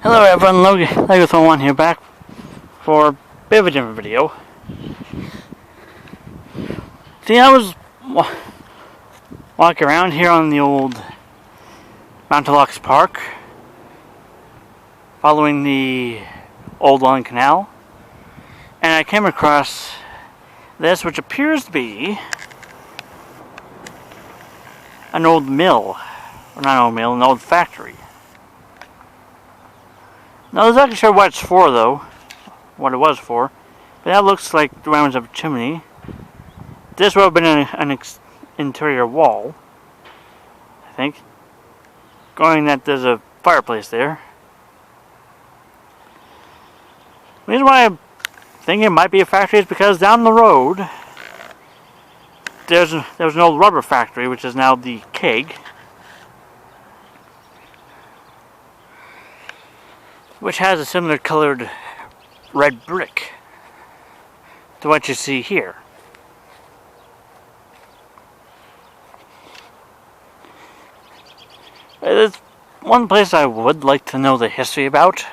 Hello everyone, Lego1 here, back for a bit of a different video. See, I was walking around here on the old Mountalocks Park, following the old Long Canal, and I came across this, which appears to be an old mill, or not an old mill, an old factory. Not exactly sure what it's for, though. What it was for. But that looks like the remnants of a chimney. This would have been an interior wall, I think. Going that there's a fireplace there. The reason why I'm thinking it might be a factory is because down the road there was an old rubber factory, which is now the keg, which has a similar colored red brick to what you see here. There's one place I would like to know the history about.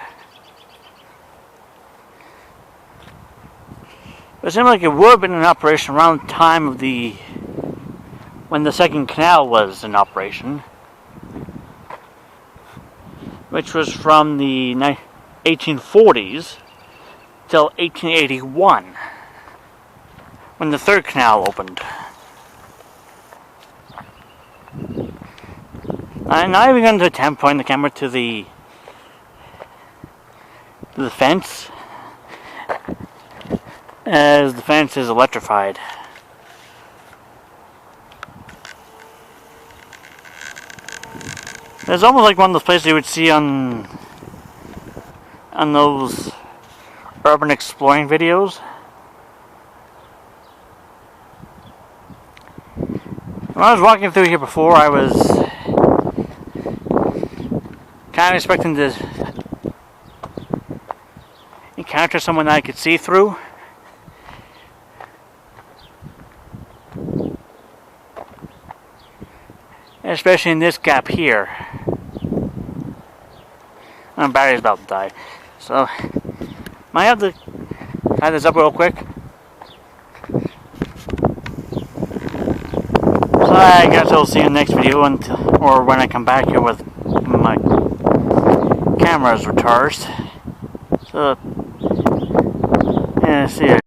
It seemed like it would have been in operation around the time of when the second canal was in operation, which was from the 1840s till 1881, when the third canal opened. I'm not even going to attempt pointing the camera to the fence, as the fence is electrified. It's almost like one of those places you would see on those urban exploring videos. When I was walking through here before, I was kind of expecting to encounter someone that I could see through. Especially in this gap here. My battery's about to die. So, might have to tie this up real quick. So I guess I'll see you in the next video, or when I come back here with my camera's recharged. So, yeah, see you.